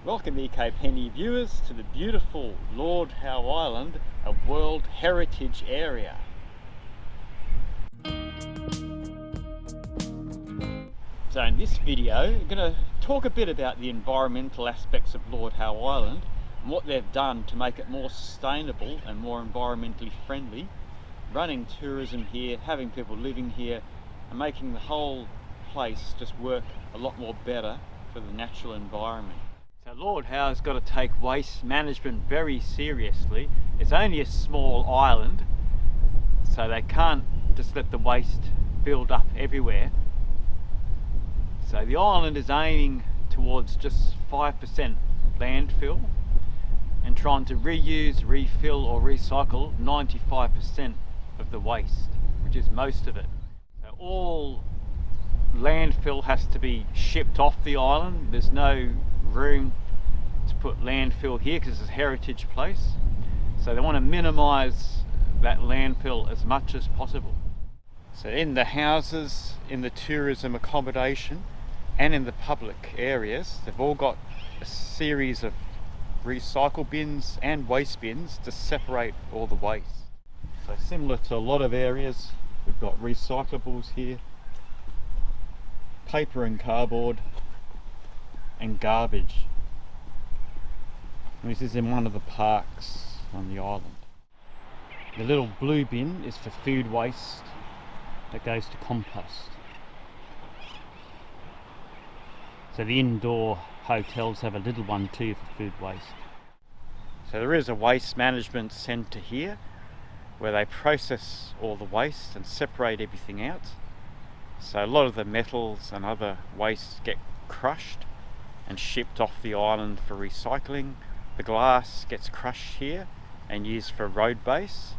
Welcome ecopenny viewers to the beautiful Lord Howe Island, a World Heritage Area. So in this video, I'm going to talk a bit about the environmental aspects of Lord Howe Island and what they've done to make it more sustainable and more environmentally friendly, running tourism here, having people living here and making the whole place just work a lot more better for the natural environment. So Lord Howe's got to take waste management very seriously. It's only a small island, so they can't just let the waste build up everywhere. So the island is aiming towards just 5% landfill and trying to reuse, refill or recycle 95% of the waste, which is most of it. So all landfill has to be shipped off the island. There's no room to put landfill here because it's a heritage place. So they want to minimise that landfill as much as possible. So in the houses, in the tourism accommodation and in the public areas, they've all got a series of recycle bins and waste bins to separate all the waste. So similar to a lot of areas, we've got recyclables here, paper and cardboard, and garbage. And this is in one of the parks on the island. The little blue bin is for food waste that goes to compost. So the indoor hotels have a little one too for food waste. So there is a waste management centre here where they process all the waste and separate everything out. So a lot of the metals and other wastes get crushed and shipped off the island for recycling. The glass gets crushed here and used for road base,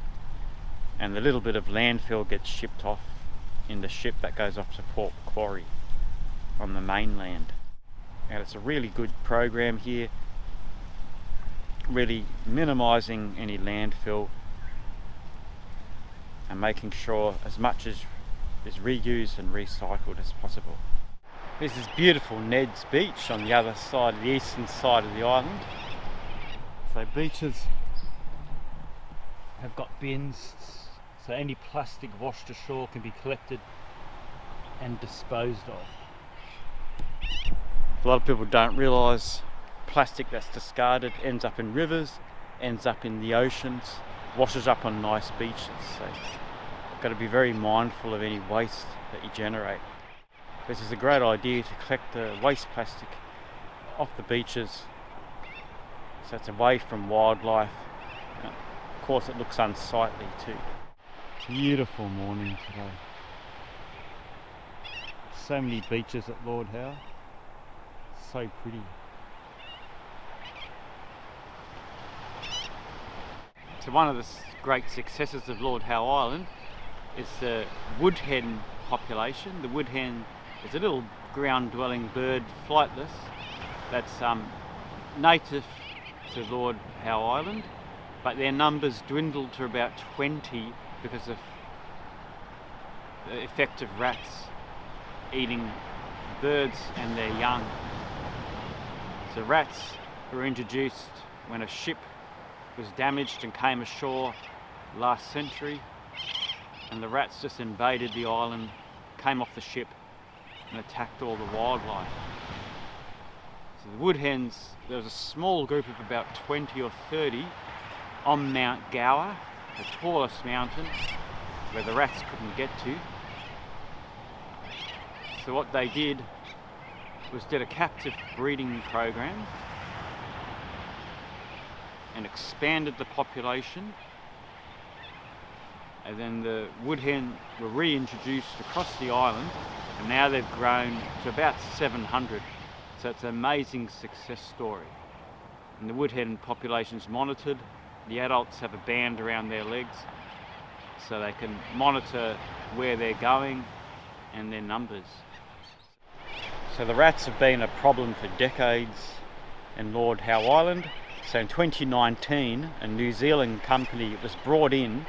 and the little bit of landfill gets shipped off in the ship that goes off to Port Macquarie on the mainland. And it's a really good program here, really minimising any landfill and making sure as much is reused and recycled as possible. This is beautiful Ned's Beach on the other side, the eastern side of the island. So beaches have got bins, so any plastic washed ashore can be collected and disposed of. A lot of people don't realise plastic that's discarded ends up in rivers, ends up in the oceans, washes up on nice beaches. So you've got to be very mindful of any waste that you generate. This is a great idea to collect the waste plastic off the beaches so it's away from wildlife. And of course it looks unsightly too. Beautiful morning today. So many beaches at Lord Howe. So pretty. So one of the great successes of Lord Howe Island is the wood hen population. The wood hen is a little ground-dwelling bird, flightless, that's native to Lord Howe Island, but their numbers dwindled to about 20 because of the effect of rats eating birds and their young. So rats were introduced when a ship was damaged and came ashore last century, and the rats just invaded the island, came off the ship and attacked all the wildlife. So the wood hens, there was a small group of about 20 or 30 on Mount Gower, the tallest mountain where the rats couldn't get to. So what they did was did a captive breeding program and expanded the population, and then the wood hen were reintroduced across the island, and now they've grown to about 700. So it's an amazing success story. And the wood hen population is monitored. The adults have a band around their legs so they can monitor where they're going and their numbers. So the rats have been a problem for decades in Lord Howe Island. So in 2019, a New Zealand company was brought in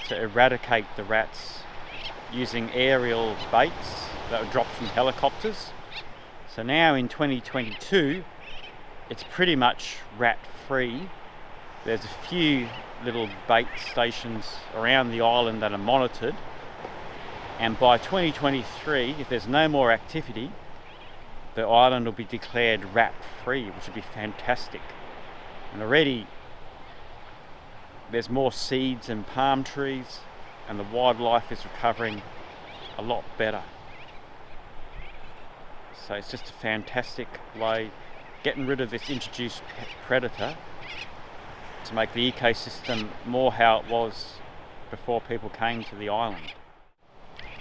to eradicate the rats using aerial baits that were dropped from helicopters. So now in 2022, it's pretty much rat free. There's a few little bait stations around the island that are monitored, and by 2023, if there's no more activity, the island will be declared rat free, which would be fantastic. And already there's more seeds and palm trees, and the wildlife is recovering a lot better. So it's just a fantastic way, getting rid of this introduced predator, to make the ecosystem more how it was before people came to the island.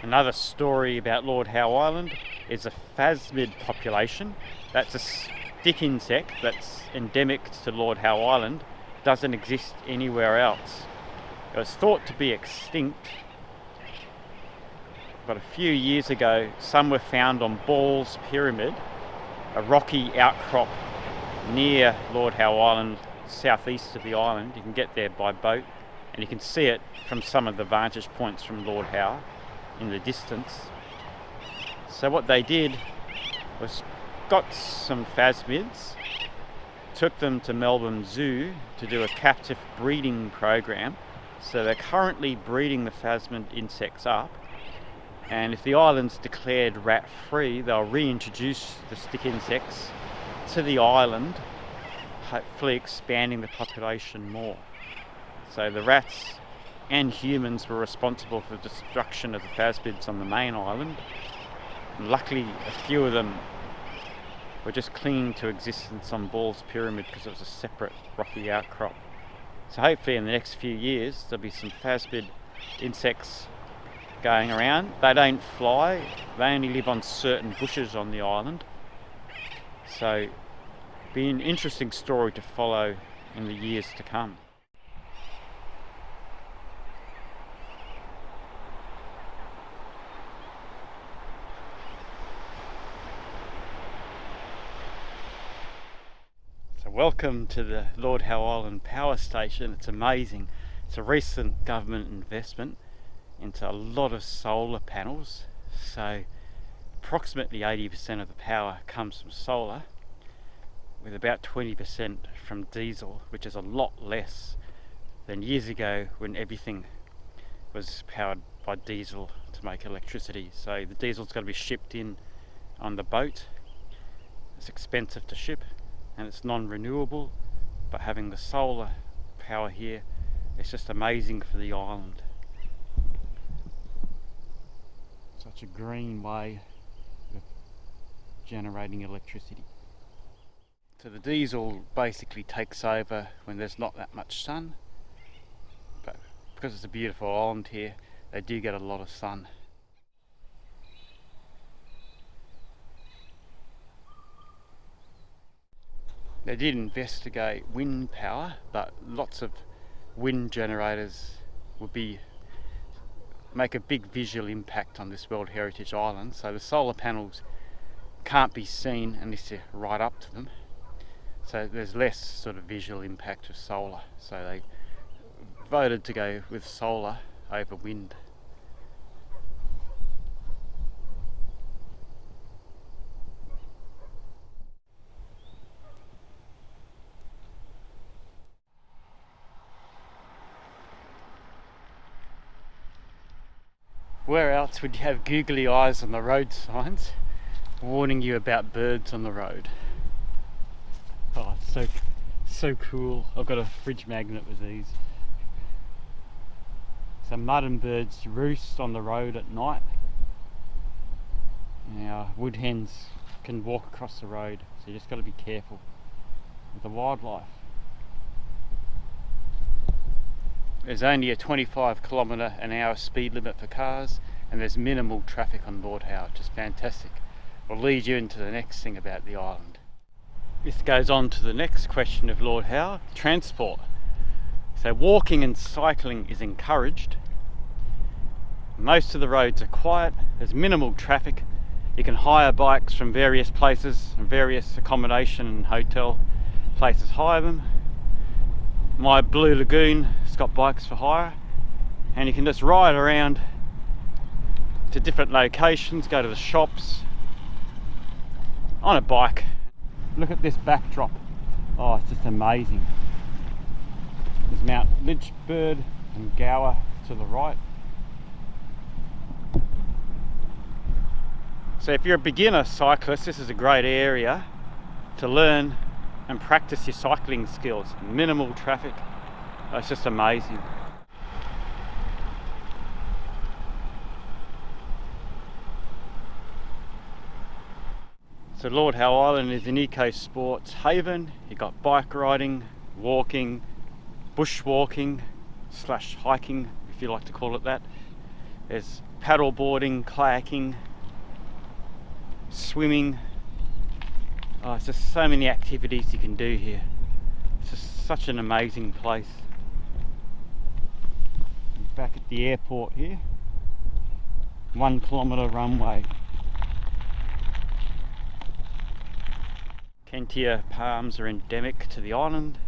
Another story about Lord Howe Island is a phasmid population. That's a stick insect that's endemic to Lord Howe Island, doesn't exist anywhere else. It was thought to be extinct, but a few years ago some were found on Ball's Pyramid, a rocky outcrop near Lord Howe Island, southeast of the island. You can get there by boat and you can see it from some of the vantage points from Lord Howe in the distance. So what they did was got some phasmids, took them to Melbourne Zoo to do a captive breeding program. So they're currently breeding the phasmid insects up, and if the island's declared rat free, they'll reintroduce the stick insects to the island, hopefully expanding the population more. So the rats and humans were responsible for the destruction of the phasmids on the main island. And luckily a few of them were just clinging to existence on Ball's Pyramid because it was a separate rocky outcrop. So hopefully in the next few years there'll be some phasmid insects going around. They don't fly, they only live on certain bushes on the island. So it'll be an interesting story to follow in the years to come. Welcome to the Lord Howe Island power station. It's amazing. It's a recent government investment into a lot of solar panels. So approximately 80% of the power comes from solar, with about 20% from diesel, which is a lot less than years ago when everything was powered by diesel to make electricity. So the diesel's got to be shipped in on the boat. It's expensive to ship, and it's non-renewable, but having the solar power here, it's just amazing for the island. Such a green way of generating electricity. So the diesel basically takes over when there's not that much sun, but because it's a beautiful island here, they do get a lot of sun. They did investigate wind power, but lots of wind generators would make a big visual impact on this World Heritage Island. So the solar panels can't be seen unless you're right up to them. So there's less sort of visual impact of solar. So they voted to go with solar over wind. Where else would you have googly eyes on the road signs warning you about birds on the road? Oh, it's so cool. I've got a fridge magnet with these. So mutton birds roost on the road at night. Now wood hens can walk across the road, so you just got to be careful with the wildlife. There's only a 25 km/h speed limit for cars, and there's minimal traffic on Lord Howe, which is fantastic. We'll lead you into the next thing about the island. This goes on to the next question of Lord Howe, transport. So walking and cycling is encouraged. Most of the roads are quiet, there's minimal traffic. You can hire bikes from various places, and various accommodation and hotel places hire them. My Blue Lagoon has got bikes for hire, and you can just ride around to different locations, go to the shops on a bike. Look at this backdrop. Oh, it's just amazing. There's Mount Lynchburg and Gower to the right. So if you're a beginner cyclist, this is a great area to learn and practice your cycling skills. Minimal traffic. It's just amazing. So Lord Howe Island is an eco sports haven. You've got bike riding, walking, bushwalking / hiking, if you like to call it that. There's paddle boarding, kayaking, swimming. Oh, it's just so many activities you can do here. It's just such an amazing place. Back at the airport here, 1 kilometre runway. Kentia palms are endemic to the island.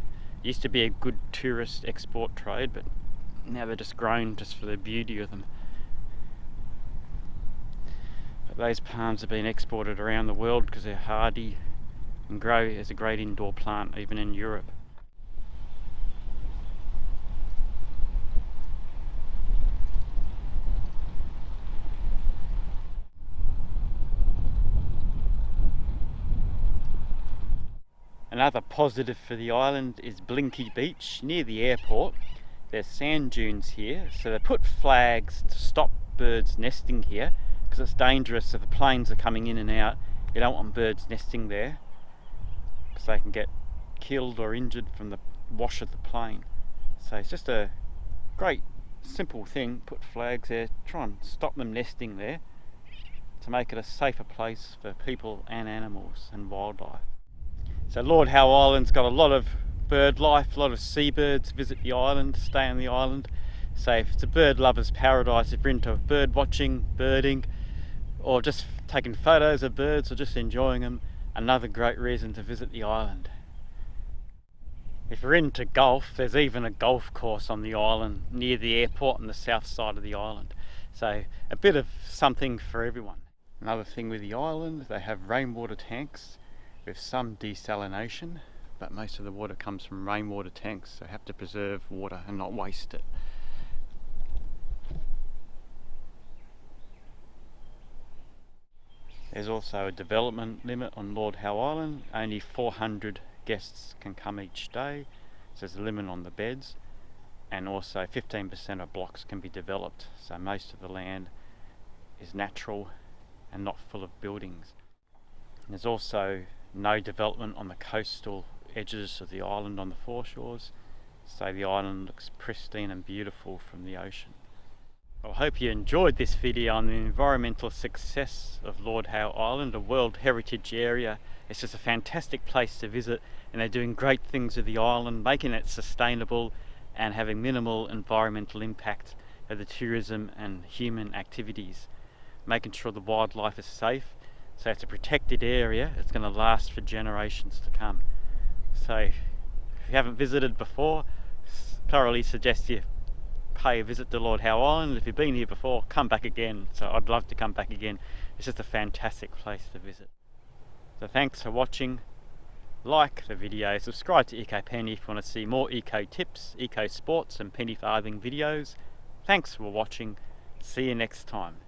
Used to be a good tourist export trade, but now they're just grown just for the beauty of them. But those palms have been exported around the world because they're hardy and grow as a great indoor plant even in Europe. Another positive for the island is Blinky Beach near the airport. There's sand dunes here, so they put flags to stop birds nesting here because it's dangerous if the planes are coming in and out. You don't want birds nesting there because they can get killed or injured from the wash of the plane. So it's just a great simple thing, put flags there, try and stop them nesting there to make it a safer place for people and animals and wildlife. So Lord Howe Island's got a lot of bird life, a lot of seabirds visit the island, stay on the island. So if it's a bird lover's paradise, if you're into bird watching, birding, or just taking photos of birds or just enjoying them, another great reason to visit the island. If you're into golf, there's even a golf course on the island near the airport on the south side of the island. So a bit of something for everyone. Another thing with the island, they have rainwater tanks with some desalination, but most of the water comes from rainwater tanks, so have to preserve water and not waste it. There's also a development limit on Lord Howe Island. Only 400 guests can come each day, so there's a limit on the beds, and also 15% of blocks can be developed, so most of the land is natural and not full of buildings. And there's also no development on the coastal edges of the island on the foreshores, so the island looks pristine and beautiful from the ocean. I hope you enjoyed this video on the environmental success of Lord Howe Island, a World Heritage Area. It's just a fantastic place to visit, and they're doing great things with the island, making it sustainable and having minimal environmental impact of the tourism and human activities, making sure the wildlife is safe. So it's a protected area, it's going to last for generations to come. So if you haven't visited before, thoroughly suggest you pay a visit to Lord Howe Island. If you've been here before, come back again. So I'd love to come back again. It's just a fantastic place to visit. So thanks for watching. Like the video, subscribe to ecopenny if you want to see more eco tips, eco sports and penny farthing videos. Thanks for watching. See you next time.